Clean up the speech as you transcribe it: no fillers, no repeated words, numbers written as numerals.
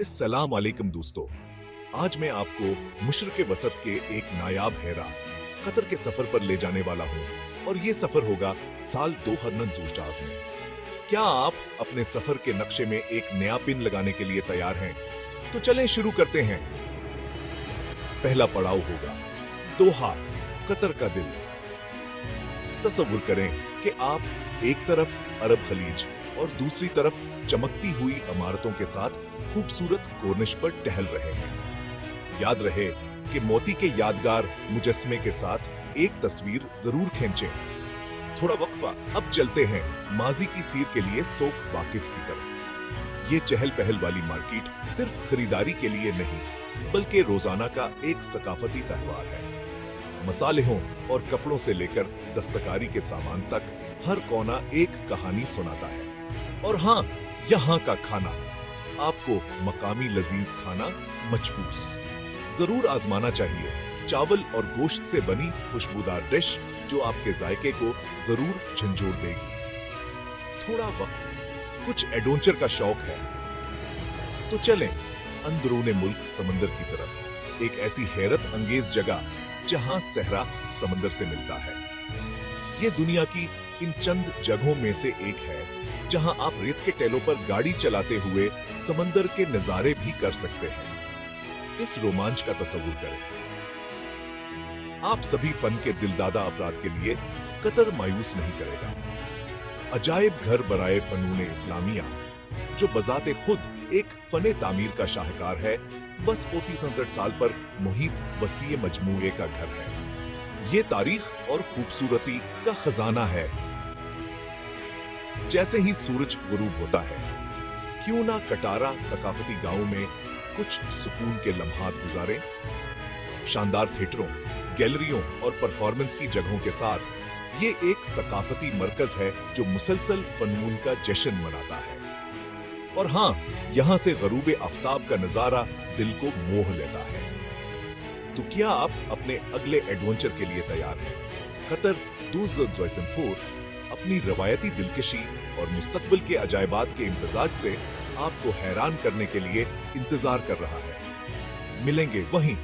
अस्सलाम वालेकुम दोस्तों, आज मैं आपको मुशरिक वसत के एक नायाब हेरा कतर के सफर पर ले जाने वाला हूँ और ये सफर होगा साल 2024 में। क्या आप अपने सफर के नक्शे में एक नया पिन लगाने के लिए तैयार हैं? तो चलें शुरू करते हैं। पहला पड़ाव होगा दोहा, कतर का दिल। तसव्वुर करें कि आप एक तरफ अरब खलीज और दूसरी तरफ चमकती हुई इमारतों के साथ खूबसूरत कॉर्निश पर टहल रहे हैं। याद रहे कि मोती के यादगार मुजस्मे के साथ एक तस्वीर जरूर खींचें। थोड़ा वक्फा, अब चलते हैं माजी की सीर के लिए सोक वाकिफ की तरफ। ये चहल पहल वाली मार्केट सिर्फ खरीदारी के लिए नहीं, बल्कि रोजाना का एक सकाफती त्योहार है। मसालेहों और कपड़ों से लेकर दस्तकारी के सामान तक हर कोना एक कहानी सुनाता है। और हाँ, यहाँ का खाना आपको मकामी लजीज खाना मचबूस जरूर आजमाना चाहिए। चावल और गोश्त से बनी खुशबूदार डिश जो आपके जायके को जरूर झंझोड़ देगी। थोड़ा वक्फ, कुछ एडवेंचर का शौक है तो चलें अंदरूने मुल्क समंदर की तरफ, एक ऐसी हैरत अंगेज जगह जहां सहरा समंदर से मिलता है। ये दुनिया की इन चंद जगहों में से एक है जहां आप रेत के टेलों पर गाड़ी चलाते हुए समंदर के नजारे भी कर सकते हैं। इस रोमांच का तस्वुर करें। आप सभी फन के दिलदादा अफराद के लिए कतर मायूस नहीं करेगा। अजायब घर बराए फनूने इस्लामिया, जो बजाते खुद एक फने तामीर का शाहकार है, बस 37 साल पर मुहित वसीए मजमूए का घर है। ये तारीख और खूबसूरती का खजाना है। जैसे ही सूरज गुरूब होता है, क्यों ना कटारा सकाफती गांव में कुछ सुकून के लम्हात गुजारे। शानदार थिएटरों, गैलरियों और परफॉर्मेंस की जगहों के साथ ये एक सकाफती मरकज है जो मुसलसल फनून का जश्न मनाता है। और हाँ, यहाँ से गरूब आफ्ताब का नजारा दिल को मोह लेता है। तो क्या आप अपने अगले एडवेंचर के लिए तैयार हैं? कतर 2024 अपनी रवायती दिलकशी और मुस्तकबिल के अजायबात के इम्तजाज से आपको हैरान करने के लिए इंतजार कर रहा है। मिलेंगे वहीं